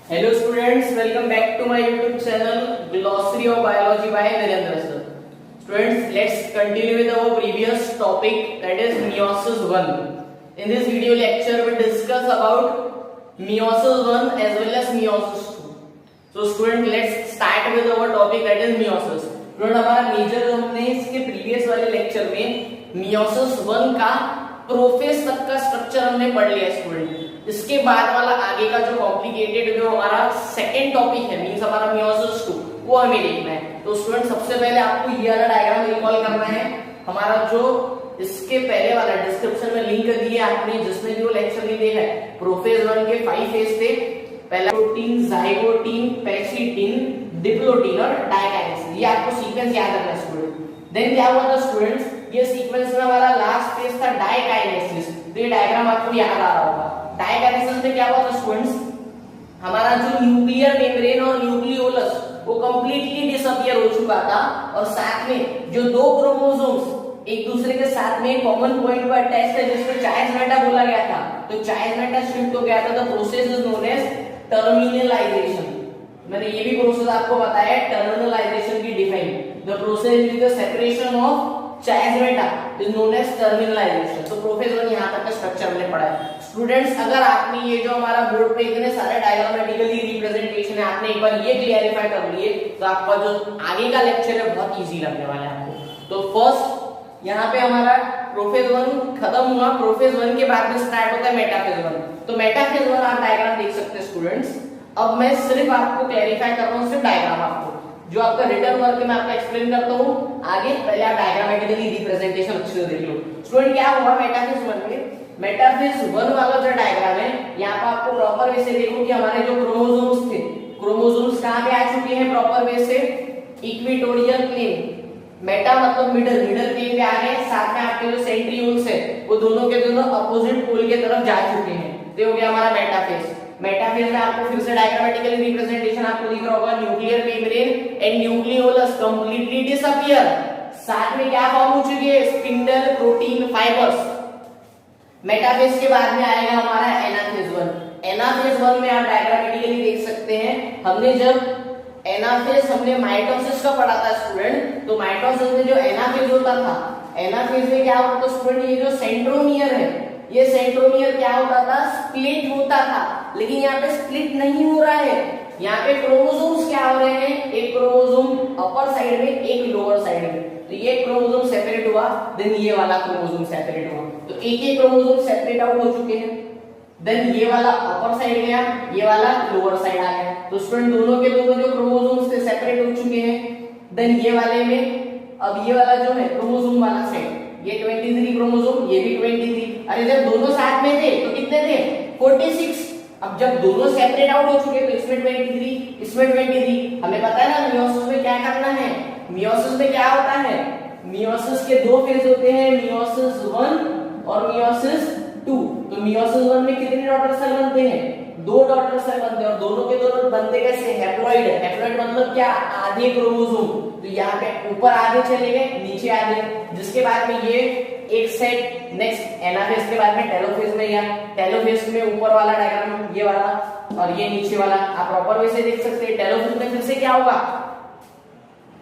Hello students, welcome back to my YouTube channel Glossary of Biology by Virendra sir. Students, let's continue with our previous topic, that is meiosis 1. In this video lecture we discuss about meiosis 1 as well as meiosis 2. So student, let's start with our topic, that is meiosis. Student, हमारा major हमने इसके previous वाले lecture में meiosis 1 का prophase तक का structure हमने पढ़ लिया स्टूडेंट। इसके बाद वाला आगे का जो कॉम्प्लिकेटेड जो हमारा सेकंड टॉपिक है मींस हमारा meiosis 2 वो हमें देखना है। तो स्टूडेंट सबसे पहले आपको ये वाला डायग्राम रिकॉल करना है। हमारा जो इसके पहले वाला डिस्क्रिप्शन में लिंक दिया आपने, जिसने भी वो लेक्चर नहीं देखा है, प्रोफेज 1 के 5 फेज थे। पहला प्रोटीन, जाइगोटीन, पैक्सीटीन, डिप्लोटीन और डाइकाइनेसिस, ये आपको सीक्वेंस याद रखना है स्टूडेंट। देन क्या हुआ था स्टूडेंट्स, ये सीक्वेंस में हमारा लास्ट फेज था डाइकाइनेसिस। तो ये डायग्राम आपको याद आ रहा होगा। डाइकाइनेसिस में क्या हुआ था स्टूडेंट्स, हमारा जो न्यूक्लियर मेम्ब्रेन और न्यूक्लियोलस वो कंप्लीटली डिसअपियर हो चुका था और साथ में जो दो क्रोमोसोम्स एक दूसरे के साथ में कॉमन पॉइंट पर अटैच है जिसको चाइल्ड मेटा बोला गया था, तो चाइल्ड मेटा शिफ्ट हो गया था। The process is known as terminalisation. मैंने ये भी प्रोसेस आपको बताया टर्मिनलाइजेशन की define. The process is the separation of chiasmata is known as terminalisation. तो प्रोफेसर यहां तक का स्ट्रक्चर हमने पढ़ा है स्टूडेंट्स। अगर आपने ये जो हमारा बोर्ड पे इतने सारे डायग्रामेटिकली रिप्रेजेंटेशन है आपने एक बार ये क्लियरिफाई कर लिए तो आपका जो आगे का लेक्चर है बहुत इजी लगने वाला है आपको। तो फर्स्ट यहाँ पे हमारा प्रोफेज 1 खत्म हुआ। प्रोफेज 1 के बाद में स्टार्ट होता है मेटाफेज 1। तो मेटाफेज 1 आप डायग्राम देख सकते हैं स्टूडेंट्स। अब मैं सिर्फ आपको क्लैरिफाई कर रहा हूँ, सिर्फ डायग्राम आपको जो आपका रिटर्न वर्क में आपको एक्सप्लेन करता हूँ आगे। पहले आप डायग्रामेटिकली रिप्रेजेंटेशन अच्छे से देख लो स्टूडेंट। क्या हुआ मेटाफेज 1 में, मेटाफेज 1 वाला जो डायग्राम है यहाँ पर आपको प्रॉपर वे से देखो कि हमारे जो क्रोमोसोम्स थे, क्रोमोसोम्स कहाँ पे आ चुके हैं प्रॉपर वे से, इक्वेटोरियल प्लेन। मेटा मतलब मिडल, मिडल प्लेन पे आ गए। साथ में आपके जो सेंट्रियोल्स है वो दोनों के दोनों अपोजिट पोल की तरफ जा चुके हैं। तो हो गया हमारा मेटाफेज। मेटाफेज में आपको फिर से डायग्रामेटिकली रिप्रेजेंटेशन आपको दिख रहा होगा, nuclear membrane and nucleolus completely disappear. साथ में क्या फॉर्म हो चुकी है, स्पिंडल, प्रोटीन, फाइबर्स। मेटाफेज के बाद में आएगा हमारा एनाफेज 1। एनाफेज 1 में आप डायग्रामेटिकली देख सकते हैं, हमने जब एनाफेज हमने माइटोसिस का पढ़ा था स्टूडेंट, तो माइटोसिस में जो एनाफेज होता था, एनाफेज में क्या होता था स्टूडेंट, ये जो सेंट्रोमियर है, ये सेंट्रोमियर क्या होता था, स्प्लिट होता था। लेकिन यहाँ पे स्प्लिट नहीं हो रहा है, यहाँ पे क्रोमोसोम्स क्या हो रहे हैं, एक क्रोमोसोम अपर साइड में एक लोअर साइड में। तो ये क्रोमोसोम सेपरेट हुआ, देन ये वाला क्रोमोसोम सेपरेट हुआ। तो एक एक क्रोमोसोम सेपरेट आउट हो चुके हैं। देन ये वाला अपर साइड गया, ये वाला लोअर साइड आ गया। तो स्टूडेंट दोनों के दोनों जो क्रोमोसोम्स थे सेपरेट हो चुके हैं। देन ये वाले में अब ये वाला जो है क्रोमोसोम वाला सेट, ये 23 क्रोमोसोम, ये भी 23। अरे जब दोनों साथ में थे तो कितने थे, 46। अब जब दोनों सेपरेट आउट हो चुके तो इसमें 23, इसमें 23। हमें पता है ना मियोसिस में क्या करना है। मियोसिस में क्या होता है, मियोसिस के दो फेज होते हैं, मियोसिस 1 और मियोसिस 2। तो मियोसिस 1 में कितने डॉटर सेल बनते हैं, 2 डॉटर सेल बनते हैं और दोनों के दोनों बनते कैसे, हैप्लॉइड। हैप्लॉइड मतलब क्या, आधे क्रोमोसोम। तो यहाँ पे ऊपर आधे चले गए, नीचे आधे। जिसके बाद में ये एक सेट नेक्स्ट एनाफेज के बाद में टेलोफेज में गया। टेलोफेज में ऊपर वाला डायग्राम ये वाला और ये नीचे वाला आप प्रॉपर वे से देख सकते हैं। टेलोफेज में फिर से क्या होगा,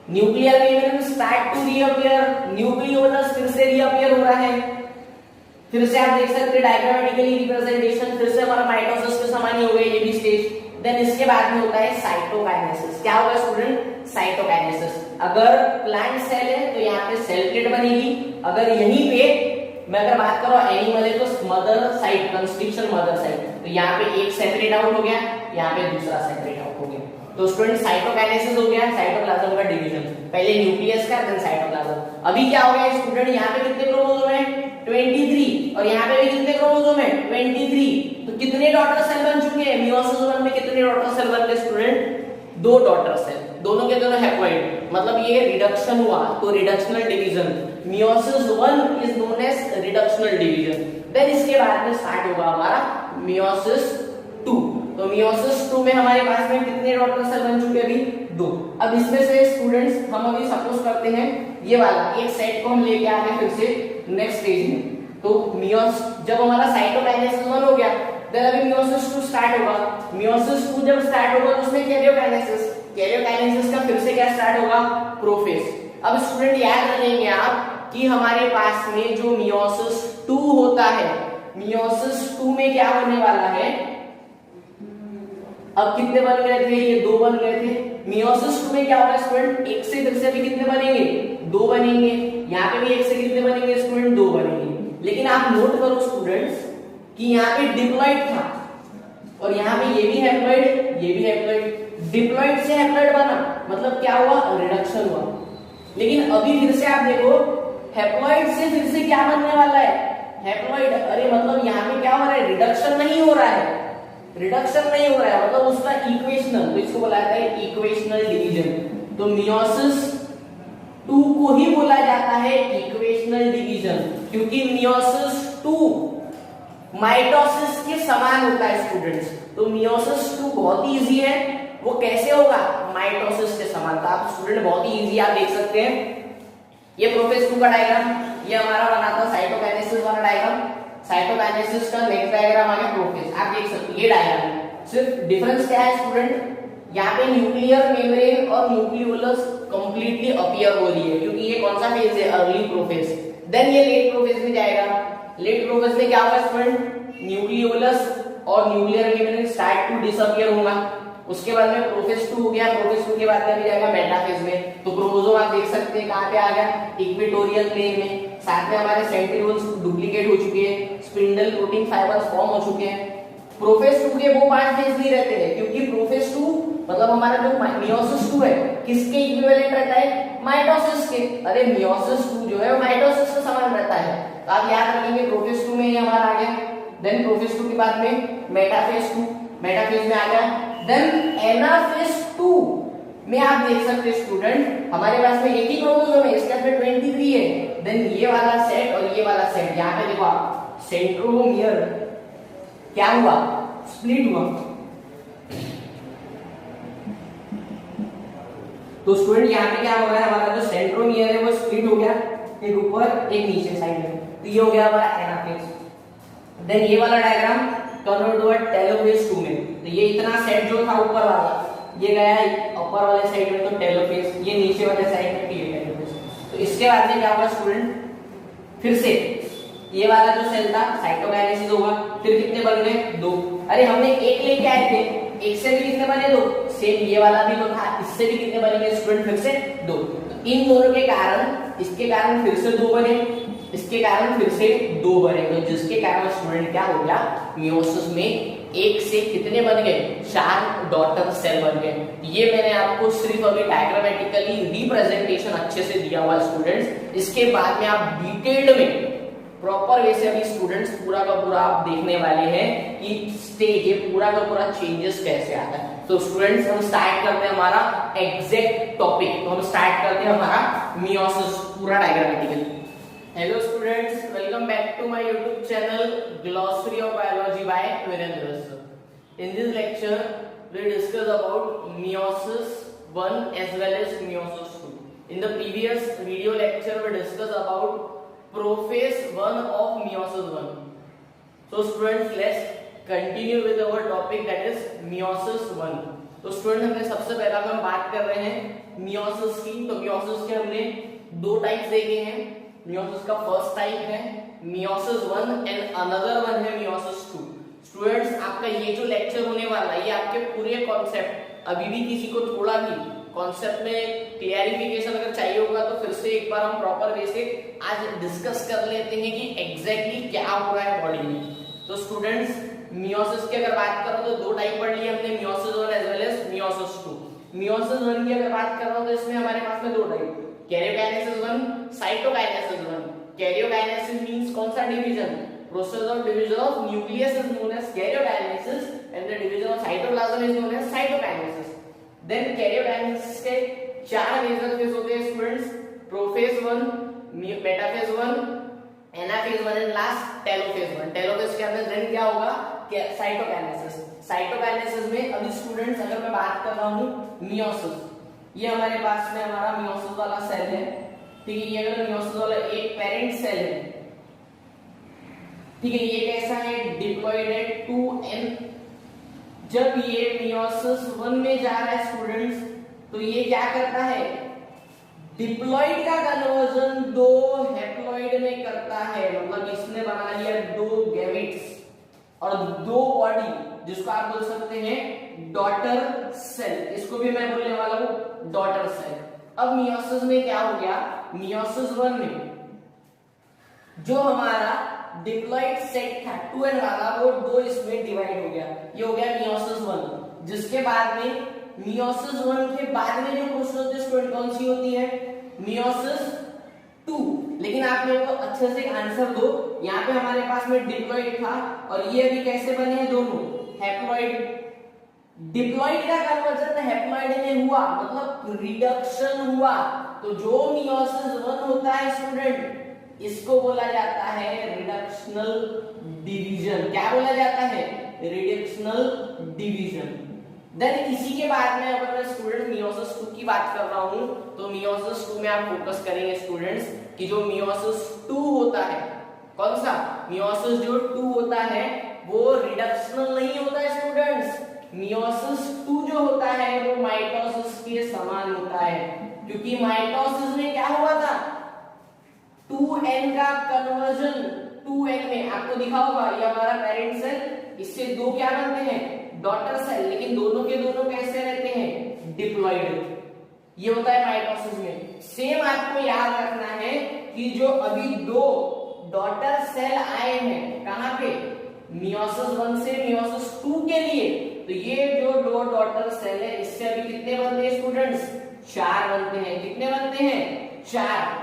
nuclear membrane start to reappear, nucleolus फिर से रीअपियर हो रहा है। फिर से आप देख सकते हैं डायग्रामेटिकली रिप्रेजेंटेशन, फिर से हमारा माइटोसिस के समान ही हो गया ये भी स्टेज। देन इसके बाद में होता है साइटोकाइनेसिस। क्या होगा स्टूडेंट, साइटोकाइनेसिस। अगर प्लांट सेल है तो यहाँ पे सेल प्लेट बनेगी। अगर यहीं पे मैं अगर बात करूं एनिमल है तो mother site, construction mother site. तो यहाँ पे एक सेपरेट आउट हो गया, यहाँ पे दूसरा सेपरेट आउट हो गया। तो स्टूडेंट साइटोकाइनेसिस हो गया, साइटोप्लाज्म का डिवीजन। पहले न्यूक्लियस का, देन साइटोप्लाज्म। अभी क्या हो गया स्टूडेंट, यहाँ पे कितने क्रोमोसोम है, 23। और यहाँ पे भी कितने क्रोमोसोम है, 23। तो कितने डॉटर सेल बन चुके हैं, मियोसिस 1 में कितने डॉटर सेल बन गए स्टूडेंट, 2 डॉटर सेल, दोनों के दोनों हैप्लॉइड। मतलब ये रिडक्शन हुआ, तो reductional division. Meiosis 1 is known as reductional division. Then इसके बाद में स्टार्ट होगा हमारा मियोसिस 2। तो मियोसिस 2 में हमारे पास में कितने डॉटर सेल बन चुके हैं, अभी 2। अब इसमें से स्टूडेंट्स हम अभी सपोज करते हैं ये वाला एक सेट को हम लेके आ गए फिर से नेक्स्ट स्टेज में। तो मियोस जब हमारा साइटोकाइनेसिस 1 हो गया, देन अभी मियोसिस 2 स्टार्ट होगा, मियोसिस 2 जब स्टार्ट होगा तो उसमें कैरियोकाइनेसिस, कैरियोकाइनेसिस का फिर से क्या स्टार्ट होगा, प्रोफेज। अब स्टूडेंट याद रखेंगे आप कि हमारे पास में जो मियोसिस 2 होता है, मियोसिस 2 में क्या होने वाला है, अब कितने बन गए थे, ये 2 बन गए थे। मियोसिस 2 में क्या होगा स्टूडेंट, एक से फिर से भी कितने बनेंगे, 2 बनेंगे, यहाँ पे भी एक से कितने बनेंगे स्टूडेंट, 2 बनेंगे। लेकिन आप नोट करो स्टूडेंट्स कि यहाँ पे डिप्लॉइड था और यहाँ पे ये भी हैप्लॉइड, ये भी हैप्लॉइड, डिप्लॉइड से हैप्लॉइड बना, मतलब क्या हुआ, रिडक्शन हुआ। लेकिन अभी फिर से आप देखो हैप्लॉइड से फिर से क्या बनने वाला है, हैप्लॉइड। अरे मतलब यहाँ पे क्या हो रहा है, रिडक्शन नहीं हो रहा है, रिडक्शन नहीं हो रहा है, मतलब उसका इक्वेशनल, तो इसको बोला जाता है इक्वेशनल डिवीजन। तो मियोसिस 2 को ही बोला जाता है इक्वेशनल डिवीजन, क्योंकि मियोसिस 2 माइटोसिस के समान होता है स्टूडेंट्स। तो मियोसिस 2 बहुत ही इजी है, वो कैसे होगा, माइटोसिस के समान। तो आप स्टूडेंट बहुत ही इजी आप देख सकते हैं, ये प्रोफेज 2 का डायग्राम, ये हमारा बना था साइटोकाइनेसिस वाला डायग्राम, साइटोकाइनेसिस का नेक्स्ट डायग्राम आ गया प्रोफेज। आप देख सकते हैं ये डायग्राम, सिर्फ डिफरेंस क्या है स्टूडेंट, यहाँ पे न्यूक्लियर मेम्ब्रेन और न्यूक्लियोलस कंप्लीटली अपीयर हो रही है, क्योंकि ये कौन सा फेज है, अर्ली प्रोफेज। देन ये लेट प्रोफेज में जाएगा, लेट प्रोफेज में क्या होगा स्टूडेंट, न्यूक्लियोलस और nuclear membrane start to disappear होगा। उसके बाद में प्रोफेज 2 हो गया, प्रोफेज 2 के बाद में भी जाएगा मेटाफेज में। तो क्रोमोसोम आप देख सकते हैं कहां पे आ गया, इक्वेटोरियल प्लेन में। साथ में हमारे सेंट्रिओल्स डुप्लीकेट हो चुके हैं, स्पिंडल प्रोटीन फाइबर्स फॉर्म हो चुके हैं। प्रोफेज 2 के वो 5 फेज नहीं रहते हैं, क्योंकि प्रोफेज 2 मतलब हमारा जो मियोसिस 2 है किसके इक्विवेलेंट रहता है, माइटोसिस के। अरे मियोसिस 2 जो है वो माइटोसिस के समान रहता है। तो आप याद रखेंगे प्रोफेज 2 में ये हमारा आ गया, देन प्रोफेज 2 के बाद में मेटाफेज 2, मेटाफेज में आ गया, देन एनाफेज 2 में आप देख सकते हैं स्टूडेंट हमारे पास में एक ही क्रोमोसोम है, इसके अंदर 23 है। देन ये वाला सेट और ये वाला सेट, यहाँ पे देखो आप सेंट्रोमियर क्या हुआ, स्प्लिट हुआ। तो स्टूडेंट यहाँ पे क्या हो रहा है, हमारा जो सेंट्रोमियर है वो स्प्लिट हो गया, एक ऊपर एक नीचे साइड में, तो ये हो गया हमारा एनाफेज। देन ये वाला डायग्राम कन्वर्ट हुआ टेलोफेज 2 में, तो ये इतना सेट जो था ऊपर वाला ये गया अपर वाले साइड में तो टेलोफेज, ये नीचे वाले साइड में टेलोफेज। तो इसके बाद में क्या होगा स्टूडेंट, फिर से ये वाला जो सेल था साइटोकाइनेसिस होगा, फिर कितने बन गए, 2। अरे हमने एक लेके आए थे, एक से भी कितने बने, 2। सेम ये वाला भी तो था, इससे भी कितने बनेंगे स्टूडेंट, फिर से 2। तो इन दोनों के कारण, इसके कारण फिर से 2 बने, इसके कारण फिर से 2 बनेंगे, जिसके कारण स्टूडेंट क्या हो गया, मियोसिस में एक से कितने बन गए, 4 डॉटर सेल बन गए। ये मैंने आपको सिर्फ अभी डायग्रामेटिकली रिप्रेजेंटेशन अच्छे से दिया हुआ स्टूडेंट्स। इसके बाद में आप डिटेल्ड में प्रॉपर वे से अभी स्टूडेंट्स पूरा का पूरा आप देखने वाले हैं कि स्टेज ये पूरा का पूरा चेंजेस कैसे आता है। तो स्टूडेंट्स हम स्टार्ट करते हैं हमारा एग्जैक्ट टॉपिक, तो हम स्टार्ट करते हैं हमारा मियोसिस पूरा diagrammatically. Hello students, welcome back to my YouTube channel glossary of biology by Virendra sir. In this lecture we discuss about meiosis 1 as well as meiosis 2. In the previous video lecture we discussed about prophase 1 of meiosis 1. So students, let's continue with our topic, that is meiosis 1. तो student हमने सबसे पहला हम बात कर रहे हैं meiosis की। तो meiosis के हमने 2 टाइप्स देखे हैं। meiosis का फर्स्ट टाइप है meiosis 1 एंड अनदर वन है meiosis 2। स्टूडेंट्स, आपका ये जो लेक्चर होने वाला है ये आपके पूरे कॉन्सेप्ट, अभी भी किसी को थोड़ा भी कॉन्सेप्ट में क्लियरिफिकेशन अगर चाहिए होगा तो फिर से एक बार हम प्रॉपर वे से आज डिस्कस कर लेते हैं कि एग्जैक्टली क्या हो रहा है बॉडी में। तो स्टूडेंट्स, मियोसिस की अगर बात करो तो 2 टाइप पढ़ लिए हमने, meiosis 1 as well as meiosis 2। Meiosis 1 की अगर बात कर रहा हूं तो इसमें हमारे पास में 2 type, karyokinesis 1, cytokinesis 1। Karyokinesis means कौन सा division, process of division of nucleus is known as karyokinesis and the division of cytoplasm is known as cytokinesis. Then karyokinesis के 4 मेजर फेज होते हैं students, prophase 1, metaphase 1, anaphase 1 and last telophase 1। Telophase के अंदर then क्या होगा, cytokinesis. Cytokinesis में अभी students अगर मैं बात कर रहा हूं मियोसिस, ये हमारे पास में हमारा मियोसिस वाला सेल है, ठीक है। ये अगर मियोसिस वाला एक पेरेंट सेल है ठीक है, ये कैसा है, डिप्लॉइड है 2n। जब ये मियोसिस 1 में जा रहा है स्टूडेंट्स, तो ये क्या करता है, डिप्लॉइड का कन्वर्जन 2 हैप्लॉइड में करता है। मतलब इसने बना लिया 2 गैमेट्स और 2 बॉडी, जिसको आप बोल सकते हैं डॉटर सेल। इसको भी मैं बोलने वाला हूं डॉटर सेल। अब मियोसिस में क्या हो गया, मियोसिस 1 में जो हमारा डिप्लॉइड सेट था 2n वाला, वो 2 इसमें डिवाइड हो गया। ये हो गया मियोसिस 1। जिसके बाद में मियोसिस 1 के बाद में जो क्वेश्चन होते हैं स्टूडेंट, कौन सी होती है, मियोसिस 2। लेकिन आप मेरे को अच्छे से आंसर दो, यहाँ पे हमारे पास में डिप्लॉइड था और ये अभी कैसे बने हैं, दोनों हैप्लॉइड। डिप्लॉइड का कन्वर्जन हैप्लॉइड में हुआ, मतलब रिडक्शन हुआ। तो जो मियोसिस 1 होता है स्टूडेंट, इसको बोला जाता है रिडक्शनल डिवीजन। क्या बोला जाता है, रिडक्शनल डिवीजन। देन इसी के बाद में अगर मैं स्टूडेंट मियोसिस 2 की बात कर रहा हूं, तो मियोसिस 2 में आप फोकस करेंगे स्टूडेंट्स कि जो मियोसिस 2 होता है, कौन सा मियोसिस जो 2 होता है वो रिडक्शनल नहीं होता है स्टूडेंट्स। मियोसिस 2 जो होता है वो माइटोसिस के समान होता है, क्योंकि माइटोसिस में क्या हुआ था, 2n का कन्वर्जन 2n में, आपको दिखा होगा ये हमारा पेरेंट सेल, इससे 2 क्या बनते हैं, डॉटर सेल। लेकिन दोनों के दोनों कैसे रहते हैं, डिप्लॉइड। ये होता है माइटोसिस में। सेम आपको याद रखना है कि जो अभी 2 डॉटर सेल आए हैं कहां पे, मियोसिस 1 से मियोसिस 2 के लिए, तो ये जो 2 डॉटर सेल है इससे अभी कितने बनते हैं स्टूडेंट्स, 4 बनते हैं। कितने बनते हैं, 4।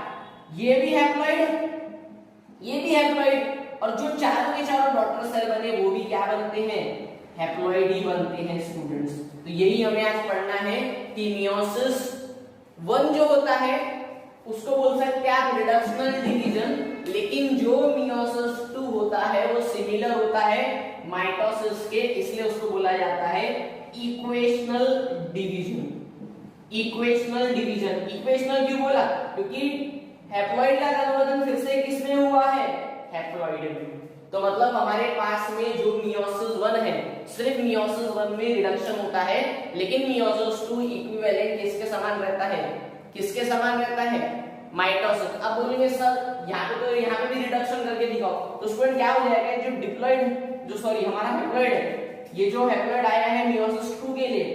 ये भी हैप्लॉइड, ये भी हैप्लॉइड, और जो चारों के चारों डॉटर सेल बने वो भी क्या बनते हैं, हैप्लॉइड ही बनते हैं स्टूडेंट्स। तो यही हमें आज पढ़ना है कि मियोसिस 1 जो होता है उसको बोल सकते हैं आप रिडक्शनल डिवीजन, लेकिन जो मियोसिस 2 होता है वो सिमिलर होता है माइटोसिस के, इसलिए उसको बोला जाता है equational division. Equational division, equational क्यों बोला, क्योंकि हैप्लॉइड का कन्वर्जन फिर से किसमें हुआ है, हैप्लॉइड में। तो मतलब हमारे पास में जो मियोसिस 1 है, सिर्फ मियोसिस 1 में रिडक्शन होता है, लेकिन मियोसिस 2 इक्विवेलेंट किसके समान रहता है, किसके समान रहता है, माइटोसिस। अब बोलेंगे सर यहाँ पे तो यहाँ पे भी रिडक्शन करके दिखाओ, तो स्टूडेंट क्या हो जाएगा, जो डिप्लॉइड जो सॉरी हमारा हैप्लॉइड है, ये जो हैप्लॉइड आया है मियोसिस 2 के लिए,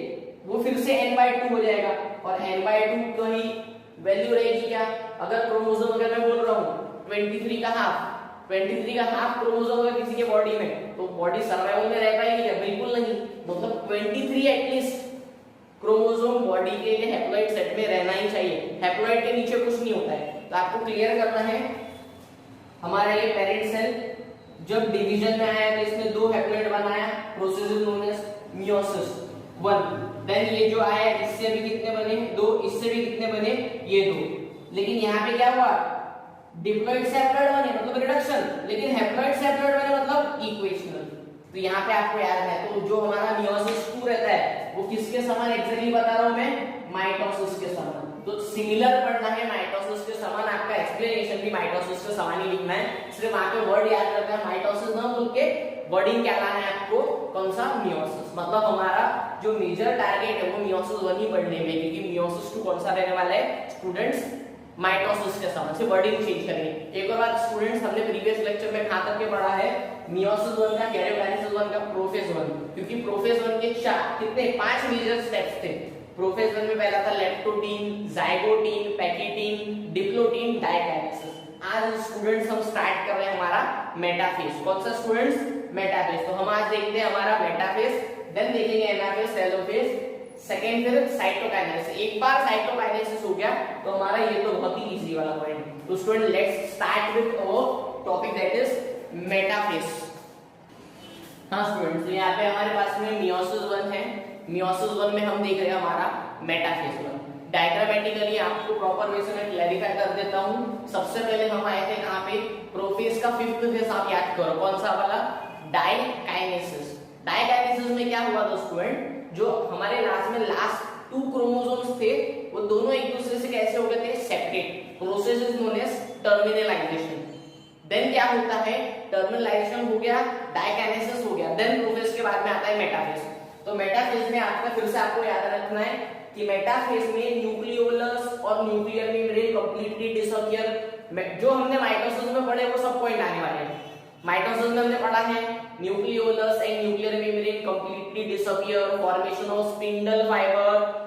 वो फिर से n/2 हो जाएगा, और n/2 तो ही वैल्यू रहेगी क्या, अगर क्रोमोसोम अगर मैं बोल रहा हूँ 23 का हाफ क्रोमोसोम अगर किसी के बॉडी में, तो बॉडी सर्वाइवल में रह पाएगी क्या, बिल्कुल नहीं। मतलब 23 एटलीस्ट क्रोमोसोम बॉडी के लिए हैप्लॉइड सेट में रहना ही चाहिए, हैप्लॉइड के नीचे कुछ नहीं होता है। तो आपको क्लियर करना है, हमारा ये पेरेंट सेल जब डिवीजन में आया तो इसने 2 हैप्लॉइड बनाया, process is known as meiosis 1। Then ये जो आया इससे भी कितने बने, 2, इससे भी कितने बने, ये 2। लेकिन यहाँ पे क्या हुआ, डिप्लॉइड से हैप्लॉइड बने मतलब रिडक्शन, लेकिन हैप्लॉइड से हैप्लॉइड बने मतलब इक्वेशनल। तो यहाँ पे आपको याद है, तो जो हमारा मियोसिस 2 रहता है वो किसके समान एग्जैक्टली बता रहा हूं मैं, माइटोसिस के समान। तो सिमिलर पढ़ना है माइटोसिस के समान, आपका एक्सप्लेनेशन भी माइटोसिस के समान ही लिखना है, सिर्फ आपको वर्ड याद रखना है माइटोसिस ना बोल के वर्डिंग क्या लाना है आपको, कौन सा, मियोसिस। मतलब हमारा जो मेजर टारगेट है वो मियोसिस 1 ही पढ़ने में, क्योंकि मियोसिस 2 कौन सा रहने वाला है स्टूडेंट्स, माइटोसिस के समान। से वर्डिंग चेंज करेंगे। एक और बात स्टूडेंट्स, हमने प्रीवियस लेक्चर में कहां तक के पढ़ा है, मियोसिस 1 का, कैरियोकाइनेसिस 1 का, प्रोफेज 1, क्योंकि प्रोफेज 1 के 5 मेजर स्टेप्स थे। प्रोफेज 1 में पहला था लेप्टोटीन, जाइगोटीन, पैकिटीन, डिप्लोटीन, डाइकाइनेसिस। आज स्टूडेंट्स हम स्टार्ट कर रहे हैं हमारा मेटाफेज। कौन सा स्टूडेंट्स, मेटाफेज। तो हम आज देखते हैं हमारा मेटाफेज, देन देखेंगे एनाफेज, टेलोफेज, सेकेंड फिर साइटोकाइनेसिस। एक बार साइटोकाइनेसिस हो गया तो हमारा ये तो बहुत ही इजी वाला पॉइंट। तो student let's start with our topic that is metaphase. हाँ स्टूडेंट्स, तो यहाँ पे हमारे पास में मियोसिस 1 है, मियोसिस 1 में हम देख रहे हैं हमारा मेटाफेज 1। डायग्रामेटिकली आपको प्रॉपर वे से मैं क्लैरिफाई कर देता हूँ। सबसे पहले हम आए थे कहाँ पे, प्रोफेज का 5th फेज आप याद करो, कौन सा वाला, डाइकाइनेसिस। डाइकाइनेसिस में क्या हुआ था स्टूडेंट, जो हमारे लास्ट 2 क्रोमोसोम्स थे वो दोनों एक दूसरे से कैसे हो गए थे, separate. Process is known as terminalisation. Then क्या होता है, टर्मिनलाइजेशन हो गया, डाइकाइनेसिस हो गया, देन प्रोफेज के बाद में आता है मेटाफेज। तो मेटाफेज में आपका फिर से आपको याद रखना है कि मेटाफेज में न्यूक्लियोलस और न्यूक्लियर मेम्ब्रेन कंप्लीटली डिसअपियर। जो हमने माइटोसिस में पढ़े वो सब पॉइंट आने वाले हैं। माइटोसिस में हमने पढ़ा है nucleolus and nuclear membrane completely disappear, formation of spindle fibre,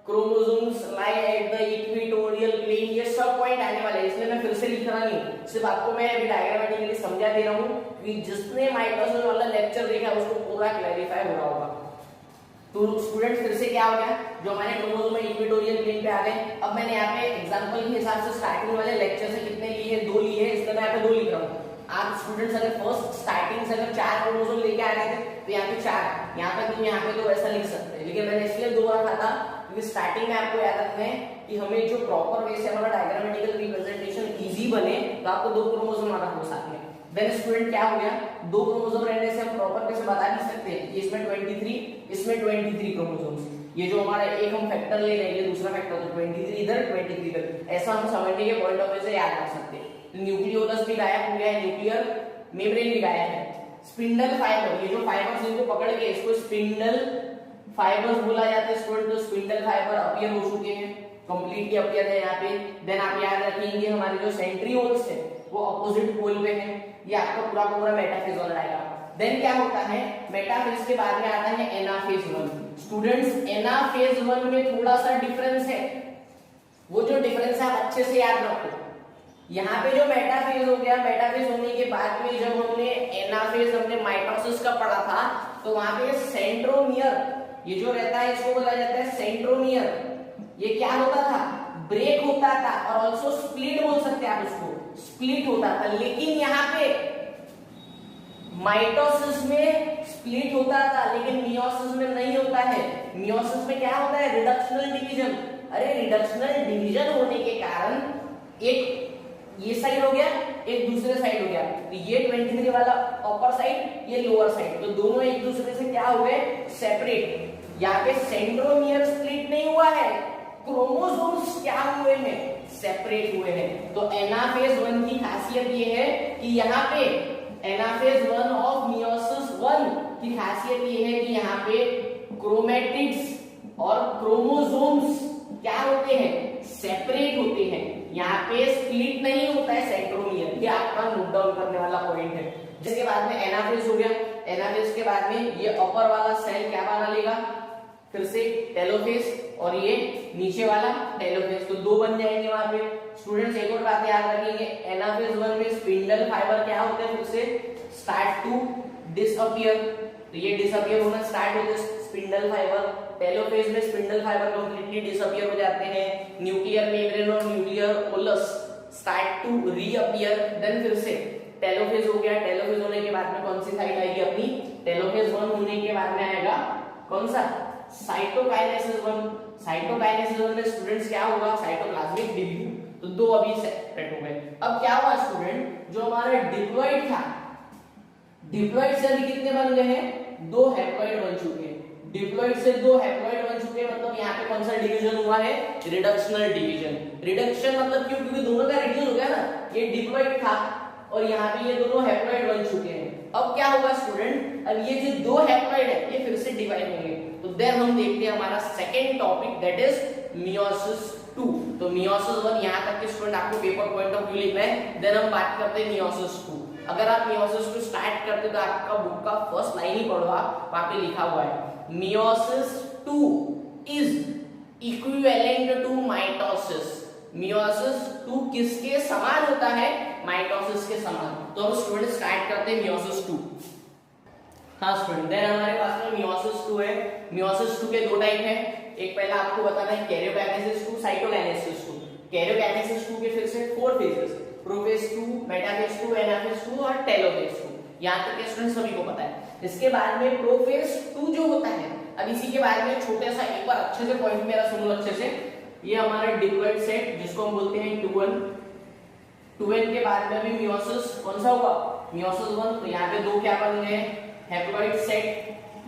chromosomes lie at the equatorial plane, ये सब पॉइंट आने वाले हैं, इसलिए मैं फिर से लिख रहा नहीं, सिर्फ आपको मैं अभी डायग्रामेटिकली समझा दे रहा हूं कि जिसने माइटोसिस वाला लेक्चर देखा उसको पूरा क्लैरिफाई हो रहा होगा। तो स्टूडेंट फिर से क्या हो गया, जो हमारे क्रोमोसोम में इक्वेटोरियल प्लेन पे आ गए। अब मैंने यहाँ पे एग्जांपल के हिसाब से स्टार्टिंग वाले लेक्चर से कितने लिए, 2 लिए, इसलिए मैं यहाँ पे 2 लिख रहा हूँ। आप स्टूडेंट्स अगर फर्स्ट स्टार्टिंग से अगर 4 क्रोमोसोम लेके आ रहे थे तो यहाँ पे 4, यहाँ पे 2, यहाँ पे 2 ऐसा लिख सकते हैं, लेकिन मैंने इसलिए 2 रखा था क्योंकि स्टार्टिंग में आपको याद रखना है कि हमें जो प्रॉपर वे से हमारा डायग्रामेटिकल रिप्रेजेंटेशन इजी बने तो आपको 2 क्रोमोसोम रखना हो साथ में। देन स्टूडेंट क्या हो गया, 2 क्रोमोसोम रहने से हम प्रॉपर कैसे बता नहीं सकते, इसमें 23, इसमें 23 क्रोमोसोम्स, ये जो हमारा एक हम फैक्टर ले रहे हैं, ये दूसरा फैक्टर, तो 23 इधर 23 इधर, ऐसा हम समझने के पॉइंट ऑफ व्यू से याद रख सकते हैं। तो न्यूक्लियोलस भी गायब हो गया है, न्यूक्लियर मेम्ब्रेन भी गायब है। स्पिंडल फाइबर, ये जो फाइबर्स इनको पकड़ के इसको स्पिंडल फाइबर्स बोला जाता है स्टूडेंट। तो स्पिंडल फाइबर अपीयर हो चुके हैं, कंप्लीटली अपीयर है यहाँ पे। देन आप याद रखेंगे हमारे जो सेंट्रिओल्स है वो अपोजिट पोल पे है, ये आपका पूरा का पूरा मेटाफेज वाला डायग्राम। देन क्या होता है, मेटाफेज के बाद में आता है एनाफेज 1। स्टूडेंट्स एनाफेज 1 में थोड़ा सा डिफरेंस है, वो जो डिफरेंस है आप अच्छे से याद रखो। यहाँ पे जो मेटाफेज हो गया, मेटाफेज होने के बाद में जब हमने एनाफेज हमने माइटोसिस का पढ़ा था तो वहां पे सेंट्रोमियर, ये जो रहता है इसको बोला जाता है सेंट्रोमियर, ये क्या होता था, ब्रेक होता था, और ऑल्सो स्प्लिट बोल सकते हैं आप उसको, स्प्लिट होता था। लेकिन यहाँ पे माइटोसिस में स्प्लिट होता था लेकिन मियोसिस में नहीं होता है। मियोसिस में क्या होता है, रिडक्शनल डिवीजन। अरे रिडक्शनल डिवीजन होने के कारण एक ये साइड हो गया, एक दूसरे साइड हो गया, तो ये 23 वाला अपर साइड, ये लोअर साइड, तो दोनों एक दूसरे से क्या हुए, सेपरेट। यहाँ पे सेंट्रोमियर स्प्लिट नहीं हुआ है, क्रोमोसोम्स क्या हुए हैं, सेपरेट हुए हैं। तो एनाफेज 1 की खासियत ये है कि यहाँ पे एनाफेज 1 ऑफ मियोसिस 1 की खासियत ये है कि यहाँ पे क्रोमैटिड्स और क्रोमोसोम्स क्या होते हैं, सेपरेट होते हैं। यहाँ पे स्प्लिट नहीं होता है सेंट्रोमियर, ये आपका नोट डाउन करने वाला पॉइंट है। जिसके बाद में एनाफेज हो गया, एनाफेज के बाद में ये अपर वाला सेल क्या बना लेगा, फिर से टेलोफेज, और ये नीचे वाला टेलोफेज, तो 2 बन जाएंगे वहां पे। स्टूडेंट्स एक और बात याद रखेंगे, एनाफेज 1 में स्पिंडल फाइबर क्या होते हैं, फिर से स्टार्ट टू डिसअपियर, तो ये डिसअपियर होना स्टार्ट होते हैं स्पिंडल फाइबर। टेलोफेज में स्पिंडल फाइबर कंप्लीटली डिसअपियर हो जाते हैं। न्यूक्लियर मेम्ब्रेन और nucleolus start to reappear. Then फिर से टेलोफेज हो गया, टेलोफेज होने के बाद में कौन सी साइड आएगी अपनी, टेलोफेज 1 होने के बाद में आएगा कौन सा, साइटोकाइनेसिस 1। साइटोकाइनेसिस 1 में स्टूडेंट्स क्या होगा, साइटोप्लाज्मिक डिवीजन, तो 2 अभी सेपरेट हो गए। अब क्या हुआ स्टूडेंट, जो हमारा डिप्लॉइड था, डिप्लॉइड से अभी कितने बन गए हैं, 2 हैप्लॉइड बन चुके हैं। डिप्लॉइड से 2 हैप्लॉइड बन चुके हैं, मतलब यहाँ पे कौन सा डिवीजन हुआ है, रिडक्शनल डिवीजन। रिडक्शन मतलब क्यों, क्योंकि दोनों का रिड्यूस हो गया ना, ये डिप्लॉइड था और यहाँ पे ये दोनों हैप्लॉइड बन चुके हैं। अब क्या होगा स्टूडेंट, अब ये जो 2 हैप्लॉइड है ये फिर से डिवाइड होंगे। तो देन हम देखते हैं हमारा second topic, that is meiosis 2। तो मियोसिस 1 यहाँ तक के स्टूडेंट आपको पेपर पॉइंट ऑफ व्यू लिखना है। देन हम बात करते हैं मियोसिस 2। अगर आप मियोसिस 2 स्टार्ट करते तो आपका बुक का फर्स्ट लाइन ही पढ़ो आप, वहां पे लिखा हुआ है meiosis 2 is equivalent to mitosis. Meiosis 2 किसके समान होता है, माइटोसिस के समान। तो हम स्टूडेंट स्टार्ट करते हैं मियोसिस 2। हाँ स्टूडेंट, देन हमारे पास में मियोसिस 2 है। मियोसिस 2 के 2 टाइप है, एक पहला आपको बताना है कैरियोकाइनेसिस 2, साइटोकाइनेसिस 2। कैरियोकाइनेसिस 2 के फिर से 4 फेजेस, प्रोफेज 2, मेटाफेज 2, एनाफेज 2 और टेलोफेज 2। यहाँ तक के स्टूडेंट सभी को पता है। इसके बाद में प्रोफेज 2 जो होता है, अब इसी के बारे में छोटा सा एक बार अच्छे से पॉइंट मेरा सुन लो अच्छे से। ये हमारा डिप्लॉइड सेट जिसको हम बोलते हैं 2n। 2n के बाद में भी मियोसिस कौन सा होगा, मियोसिस 1। तो यहाँ पे 2 क्या बन गए, हैप्लॉइड सेट।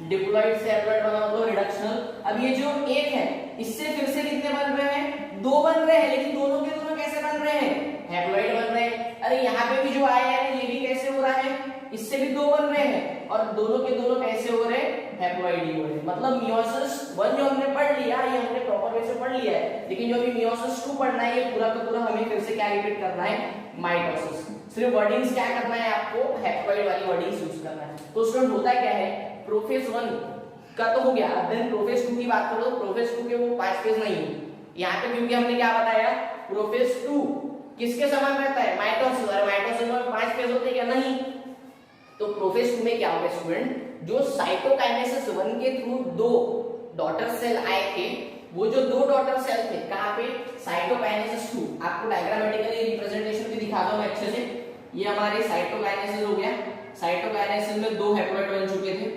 डिप्लॉइड से हैप्लॉइड बना तो रिडक्शनल। अब ये जो एक है इससे फिर से कितने बन रहे हैं, 2 बन रहे हैं, लेकिन दोनों के दोनों कैसे बन रहे हैं, हैप्लॉइड बन रहे हैं। अरे यहाँ पे भी जो आया है ये भी कैसे हो रहा है, इससे भी दो बन रहे हैं और दोनों के दोनों कैसे हो रहे हैं, हैप्लॉइड ही हो रहे हैं। मतलब मियोसिस 1 जो हमने पढ़ लिया, ये हमने प्रॉपर वे से पढ़ लिया है, लेकिन जो अभी मियोसिस 2 पढ़ना है, ये पूरा का पूरा हमें फिर से क्या रिपीट करना है, माइटोसिस। सिर्फ वर्डिंग्स क्या करना है आपको, हैप्लॉइड वाली वर्डिंग्स यूज करना है। तो स्टूडेंट होता क्या है, प्रोफेज 1 का तो हो गया, देन प्रोफेज 2 की बात करो तो प्रोफेज 2 के वो 5 फेज नहीं है यहाँ पे, क्योंकि हमने क्या बताया, प्रोफेज 2 किसके समान रहता है, माइटोसिस। और माइटोसिस में 5 फेज होते हैं क्या, नहीं। तो प्रोफेज 2 में क्या होगा स्टूडेंट, जो साइटोकाइनेसिस 1 के थ्रू दो डॉटर सेल आए थे, वो जो दो डॉटर सेल थे कहां पे, साइटोकाइनेसिस 2। आपको डायग्रामेटिकली रिप्रेजेंटेशन भी दिखा दूं मैं अच्छे से। ये हमारे साइटोकाइनेसिस हो गया, साइटोकाइनेसिस में दो हैप्लॉइड बन चुके थे,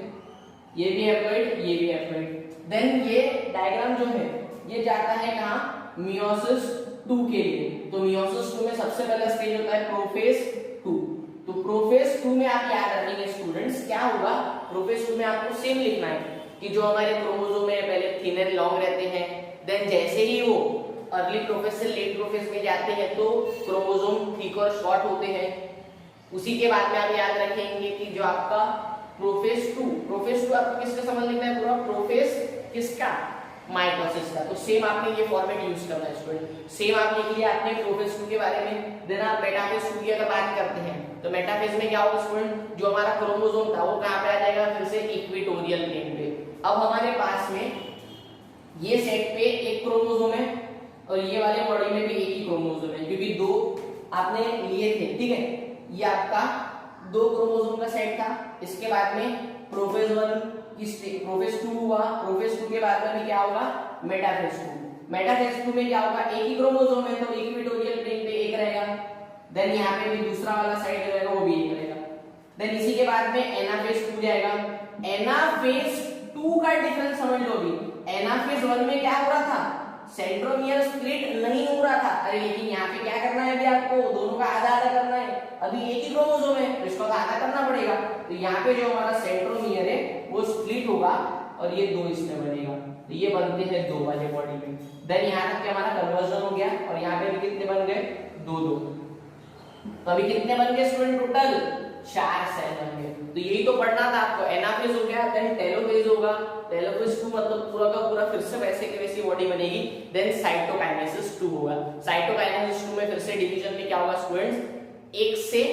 ये भी हैप्लॉइड, ये भी हैप्लॉइड। देन ये डायग्राम जो है ये जाता है कहां, मियोसिस 2 के लिए। तो मियोसिस 2 में सबसे पहला स्टेज होता है प्रोफेज 2। तो प्रोफेज 2 में आप याद रखेंगे स्टूडेंट्स, क्या होगा, प्रोफेज 2 में आपको सेम लिखना है कि जो हमारे क्रोमोसोम में पहले थिन एंड लॉन्ग रहते हैं, देन जैसे ही वो अर्ली प्रोफेज से लेट प्रोफेज में जाते हैं तो क्रोमोसोम थिक और शॉर्ट होते हैं। उसी के बाद में आप याद रखेंगे कि जो आपका प्रोफेज 2 आपको किसका समझ लिखना है, पूरा प्रोफेज किसका, माइटोसिस का। तो सेम आपने ये फॉर्मेट यूज करना है स्टूडेंट। सेम आप लिख लिया आपने प्रोफेज 2 के बारे में। देन आप मेटाफेज 2 की अगर बात करते हैं तो मेटाफेज में क्या होगा स्टूडेंट, जो हमारा क्रोमोसोम था वो कहां पे आ जाएगा, फिर से इक्वेटोरियल प्लेन पे। अब हमारे पास में ये सेट पे एक क्रोमोसोम है और ये वाले बॉडी में भी एक ही क्रोमोसोम है, क्योंकि दो आपने लिए थे, ठीक है। ये आपका दो क्रोमोसोम का सेट था। इसके बाद में प्रोफेज 1 प्रोफेज 2 हुआ, प्रोफेज 2 के बाद में क्या होगा, मेटाफेज 2। मेटाफेज 2 में क्या होगा, एक ही क्रोमोसोम है तो इक्वेटोरियल प्लेन पे एक रहेगा। देन यहाँ पे भी दूसरा वाला साइड रहेगा, वो भी एक रहेगा। देन इसी के बाद में एनाफेज 2 जाएगा। एनाफेज 2 का डिफरेंस समझ लो। अभी एनाफेज 1 में क्या हो रहा था, सेंट्रोमियर स्प्लिट नहीं हो रहा था। अरे लेकिन यहाँ पे क्या करना है, अभी आपको दोनों का आधा आधा करना है। अभी एक ही क्रोमोसोम है तो इसको आधा करना पड़ेगा। तो यहाँ पे जो हमारा सेंट्रोमियर है वो स्प्लिट होगा और ये दो इसमें बनेगा, तो ये बनते हैं दो वाले बॉडी में। देन यहाँ तक हमारा कन्वर्जन हो गया और यहाँ पे भी कितने बन गए, दो दो। तो अभी कितने बन गए स्टूडेंट, टोटल 4 सेल बन गए। तो यही तो पढ़ना था आपको। एनाफेज हो गया, देन टेलोफेज होगा, टेलोफेज 2 मतलब पूरा का पूरा फिर से वैसे की वैसी बॉडी बनेगी। देन साइटोकाइनेसिस 2 होगा। साइटोकाइनेसिस 2 में फिर से डिवीजन में क्या होगा स्टूडेंट्स, 1 से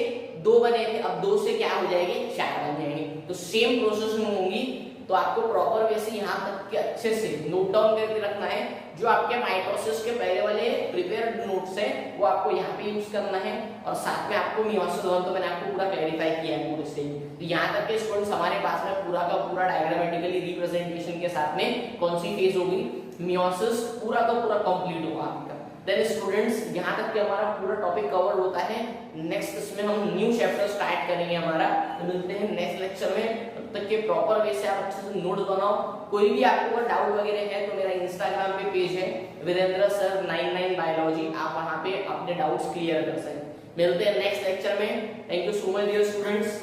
2 बने थे, अब 2 से क्या हो जाएंगे, 4 बन जाएंगे। तो सेम प्रोसेस में होंगी। तो आपको प्रॉपर वैसे यहाँ तक के अच्छे से नोट डाउन करके रखना है। जो आपके माइटोसिस के पहले वाले प्रिपेयर्ड नोट्स हैं वो आपको यहाँ पे यूज करना है, और साथ में आपको मियोसिस 1 तो मैंने आपको पूरा क्लैरिफाई किया है पूरे से। तो यहाँ तक के स्टूडेंट्स हमारे पास में पूरा का पूरा डायग्रामेटिकली रिप्रेजेंटेशन के साथ में कौन सी फेज होगी, मियोसिस पूरा का पूरा कंप्लीट होगा आपका। देन स्टूडेंट्स यहाँ तक के हमारा पूरा टॉपिक कवर होता है। नेक्स्ट इसमें हम न्यू चैप्टर स्टार्ट करेंगे हमारा। तो मिलते हैं नेक्स्ट लेक्चर में, तब तक के प्रॉपर वे से आप अच्छे से नोट बनाओ। कोई भी आपको डाउट वगैरह है तो मेरा इंस्टाग्राम पे पेज है वीरेंद्र सर 99 बायोलॉजी, आप वहां पे अपने डाउट्स क्लियर कर सकते हैं। मिलते हैं नेक्स्ट लेक्चर में। Thank you so much dear students.